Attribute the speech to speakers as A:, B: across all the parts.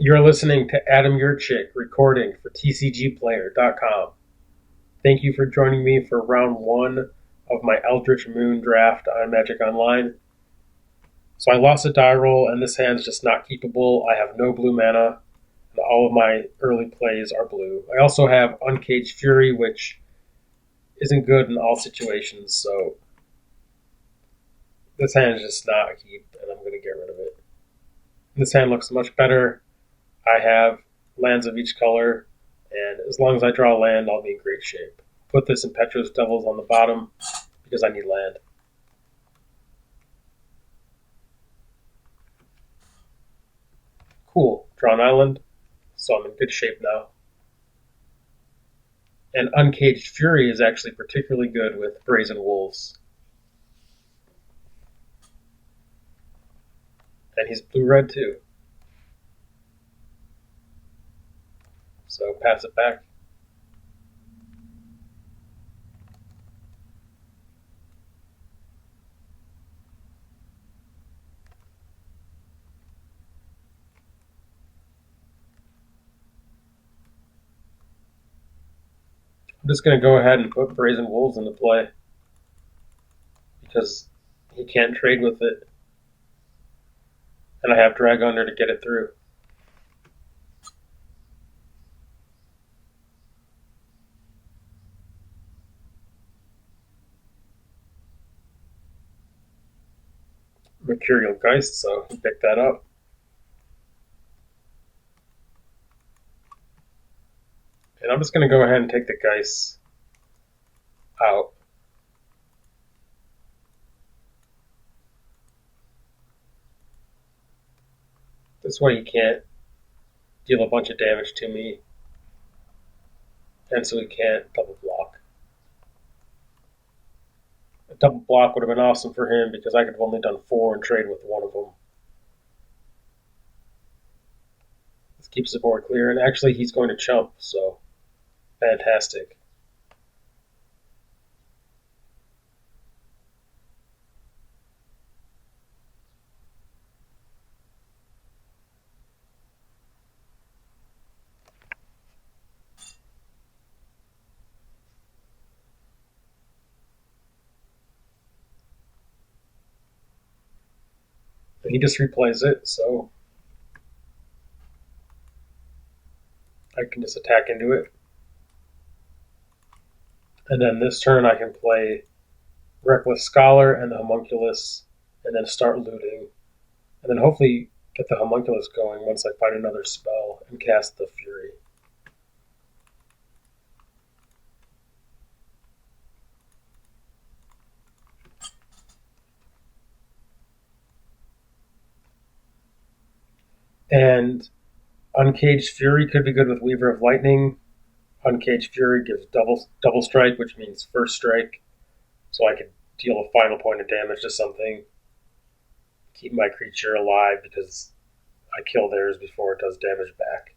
A: You're listening to Adam Yurchick recording for TCGplayer.com. Thank you for joining me for round 1 of my Eldritch Moon draft on Magic Online. So I lost a die roll, and this hand's just not keepable. I have no blue mana, and all of my early plays are blue. I also have Uncaged Fury, which isn't good in all situations, so this hand is just not a keep, and I'm going to get rid of it. This hand looks much better. I have lands of each color, and as long as I draw land, I'll be in great shape. Put this Impetuous Devils on the bottom because I need land. Cool, draw an island, so I'm in good shape now. And Uncaged Fury is actually particularly good with Brazen Wolves. And he's blue-red too. So pass it back. I'm just going to go ahead and put Brazen Wolves into play because he can't trade with it. And I have Drag Under to get it through. Mercurial Geist, so he picked that up. And I'm just going to go ahead and take the Geist out. This way he can't deal a bunch of damage to me. And so he can't double block. A double block would have been awesome for him because I could have only done 4 and trade with one of them. This keeps the board clear, and actually he's going to chump, so fantastic. And he just replays it, so I can just attack into it. And then this turn I can play Reckless Scholar and the Homunculus, and then start looting. And then hopefully get the Homunculus going once I find another spell and cast the Fury. And Uncaged Fury could be good with Weaver of Lightning. Uncaged Fury gives double strike, which means first strike. So I could deal a final point of damage to something. Keep my creature alive because I kill theirs before it does damage back.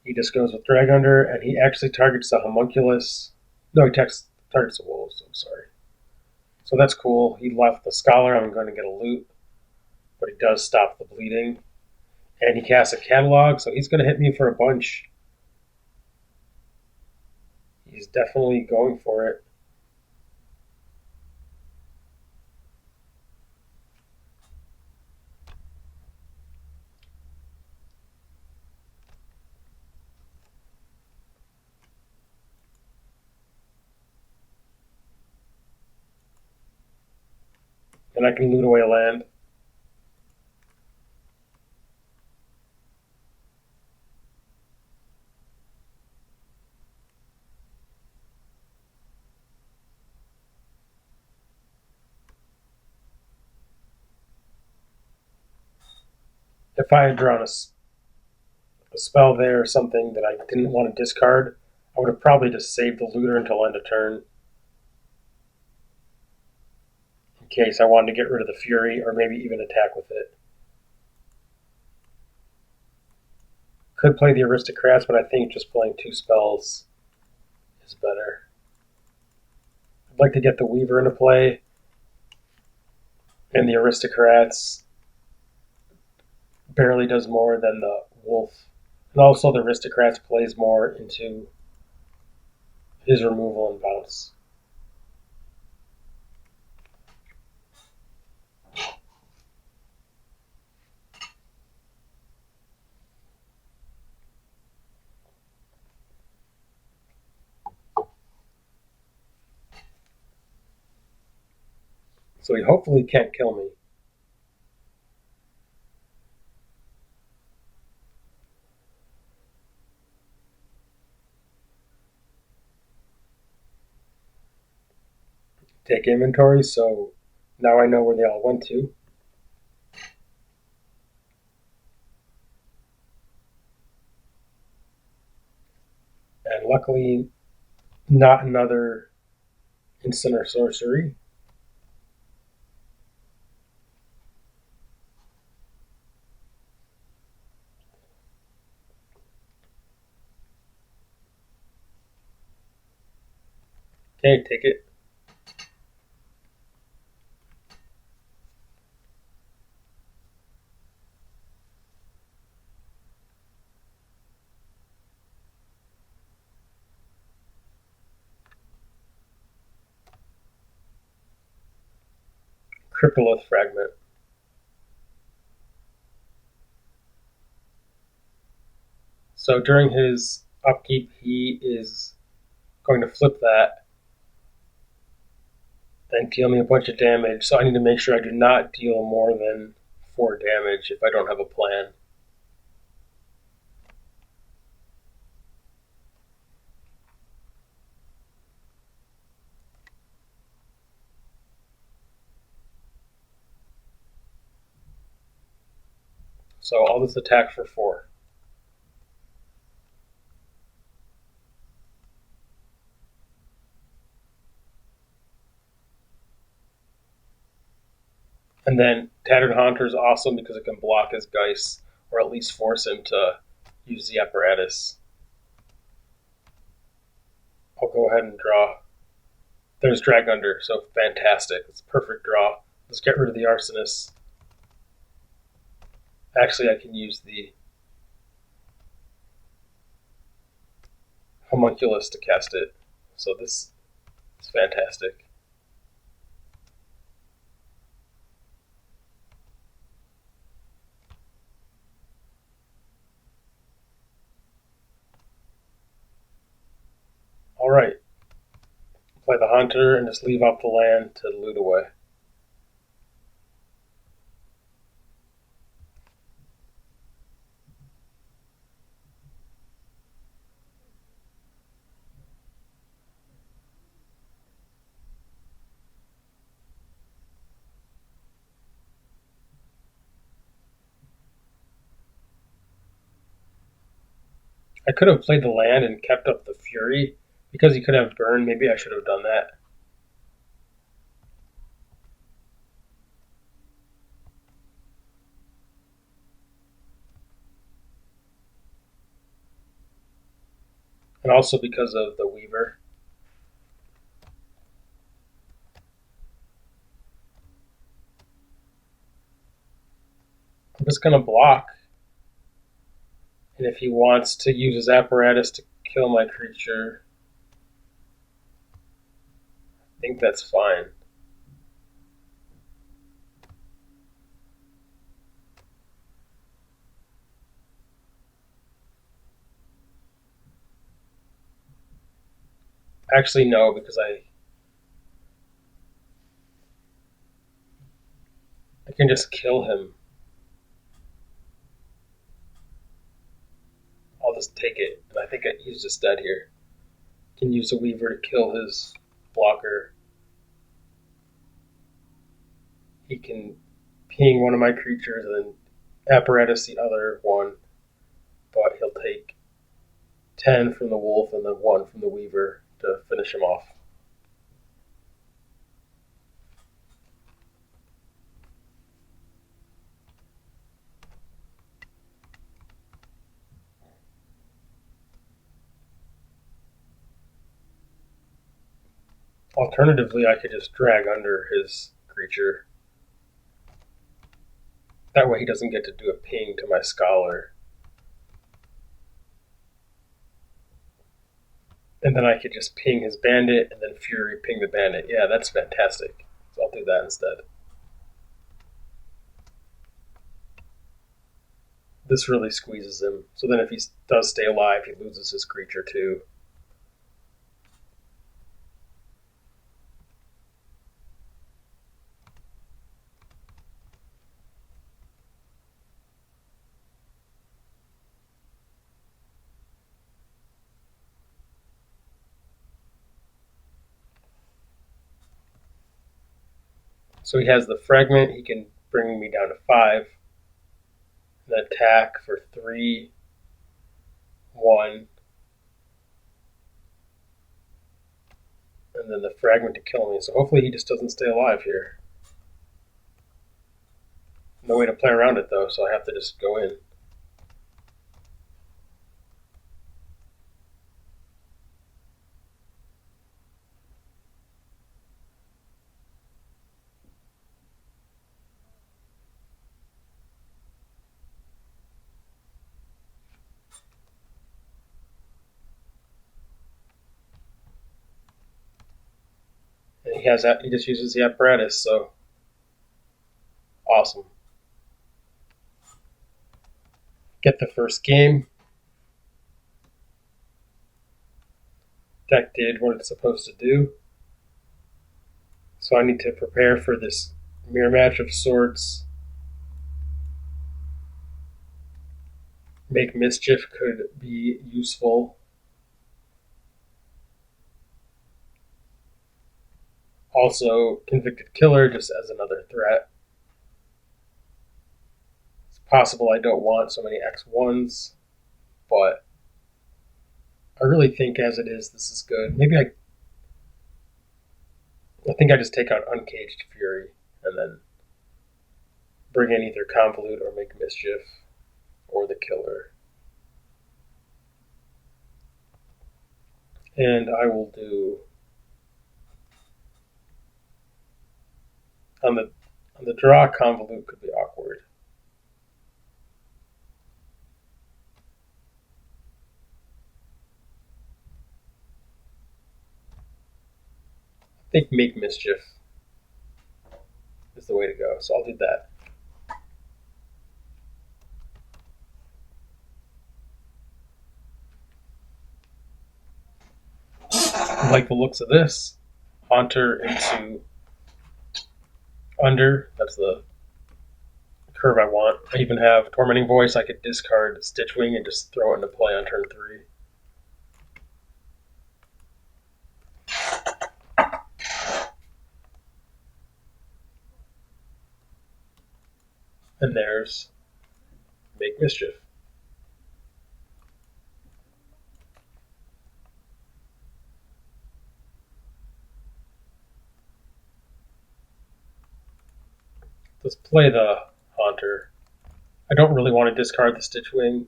A: He just goes with Drag Under, and he actually targets the Homunculus. No, he targets the Wolves, I'm sorry. So that's cool. He left the Scholar. I'm going to get a loot. But he does stop the bleeding. And he casts a Catalog, so he's going to hit me for a bunch. He's definitely going for it. And I can loot away a land. If I had drawn a spell there or something that I didn't want to discard, I would have probably just saved the looter until end of turn. In case I wanted to get rid of the Fury or maybe even attack with it. Could play the Aristocrats, but I think just playing 2 spells is better. I'd like to get the Weaver into play and the Aristocrats barely does more than the wolf. And also the aristocrats plays more into his removal and bounce. So he hopefully can't kill me. Take inventory, so now I know where they all went to. And luckily, not another instant or sorcery. Okay, take it. Cryptolith fragment. So during his upkeep, he is going to flip that and deal me a bunch of damage. So I need to make sure I do not deal more than 4 damage if I don't have a plan. So I'll just attack for 4. And then Tattered Haunter is awesome because it can block his Geist, or at least force him to use the apparatus. I'll go ahead and draw. There's Drag Under, so fantastic. It's a perfect draw. Let's get rid of the Arsonist. Actually, I can use the Homunculus to cast it. So this is fantastic. Alright. Play the Hunter and just leave out the land to loot away. I could have played the land and kept up the Fury. Because he could have Burn, maybe I should have done that. And also because of the Weaver. I'm just going to block. And if he wants to use his apparatus to kill my creature, I think that's fine. Actually, no, because I can just kill him. I'll just take it. And I think he's just dead here. Can use a Weaver to kill his blocker. He can ping one of my creatures and then apparatus the other one. But he'll take 10 from the wolf and then 1 from the Weaver to finish him off. Alternatively, I could just drag under his creature. That way he doesn't get to do a ping to my Scholar. And then I could just ping his Bandit and then Fury ping the Bandit. Yeah, that's fantastic. So I'll do that instead. This really squeezes him. So then if he does stay alive, he loses his creature too. So he has the Fragment. He can bring me down to 5. An attack for 3, 1. And then the Fragment to kill me. So hopefully he just doesn't stay alive here. No way to play around it though, so I have to just go in. And he just uses the apparatus, so awesome. Get the first game. Deck did what it's supposed to do. So I need to prepare for this mirror match of sorts. Make Mischief could be useful. Also, Convicted Killer just as another threat. It's possible I don't want so many X1s, but I really think as it is, this is good. Maybe I think I just take out Uncaged Fury and then bring in either Convolute or Make Mischief or the Killer. And I will do on the draw. Convolute could be awkward. I think Make Mischief is the way to go, so I'll do that. I like the looks of this. Haunter into under. That's the curve I want. I even have Tormenting Voice. I could discard Stitchwing and just throw it into play on turn 3. And there's Make Mischief. Let's play the Haunter. I don't really want to discard the Stitchwing.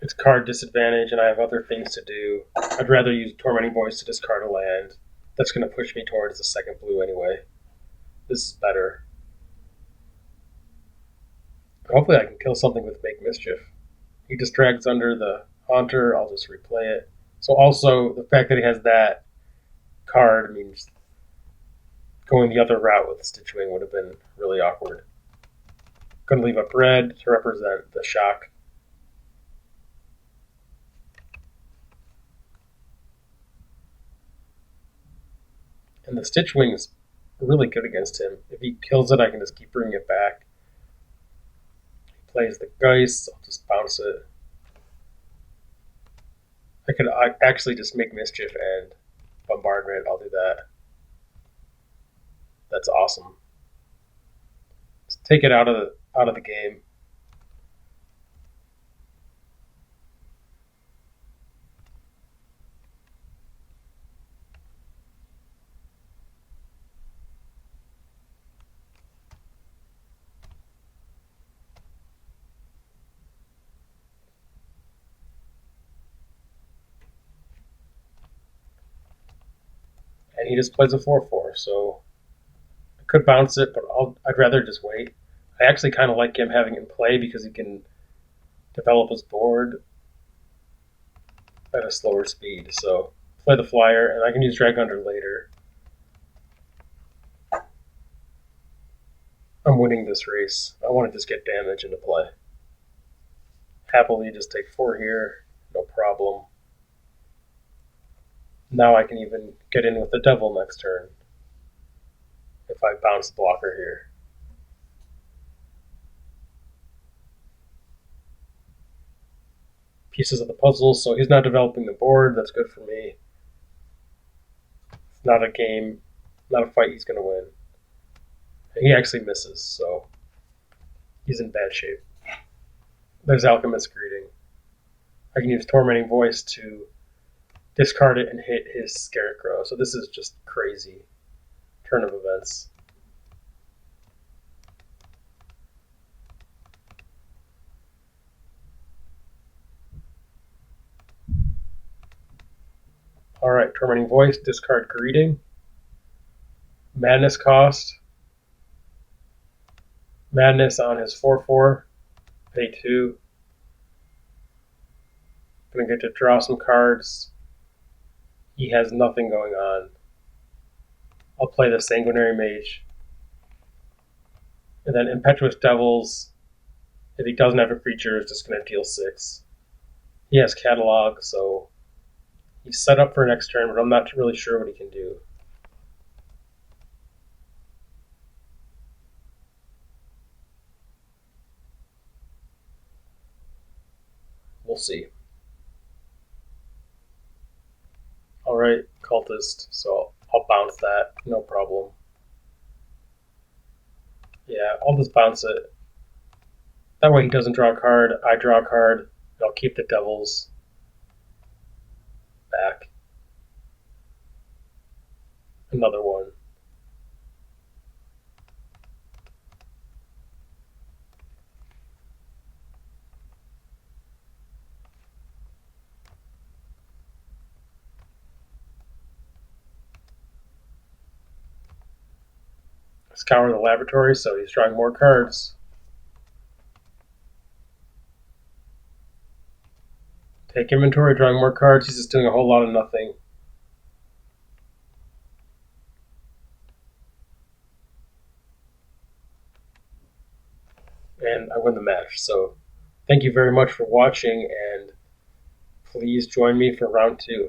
A: It's card disadvantage, and I have other things to do. I'd rather use Tormenting Voice to discard a land. That's going to push me towards the second blue anyway. This is better. Hopefully I can kill something with Make Mischief. He just drags under the Haunter. I'll just replay it. So also, the fact that he has that card means going the other route with Stitchwing would have been really awkward. Going to leave up red to represent the shock. And the Stitchwing is really good against him. If he kills it, I can just keep bringing it back. He plays the Geist. I'll just bounce it. I could actually just Make Mischief and Bombardment. I'll do that. That's awesome. Let's take it out of the game. And he just plays a 4/4, so I could bounce it, but I'd rather just wait. I actually kind of like him having it in play because he can develop his board at a slower speed. So play the flyer, and I can use Drag Hunter later. I'm winning this race. I want to just get damage into play. Happily just take 4 here, no problem. Now I can even get in with the devil next turn if I bounce the blocker here. Pieces of the puzzle, so he's not developing the board. That's good for me. It's not a game, not a fight he's going to win. And he actually misses, so he's in bad shape. There's Alchemist Greeting. I can use Tormenting Voice to discard it and hit his Scarecrow. So this is just crazy turn of events. Alright, Tormenting Voice, discard Greeting. Madness cost. Madness on his 4/4. Pay 2. Gonna get to draw some cards. He has nothing going on. I'll play the Sanguinary Mage. And then Impetuous Devils, if he doesn't have a creature, is just gonna deal 6. He has Catalog, so he's set up for next turn, but I'm not really sure what he can do. We'll see. Alright, Cultist, so I'll bounce that, no problem. Yeah, I'll just bounce it. That way he doesn't draw a card, I draw a card, and I'll keep the Devils back. Another one. Scour the laboratory, so he's drawing more cards. Take inventory, drawing more cards. He's just doing a whole lot of nothing. And I win the match. So thank you very much for watching, and please join me for round 2.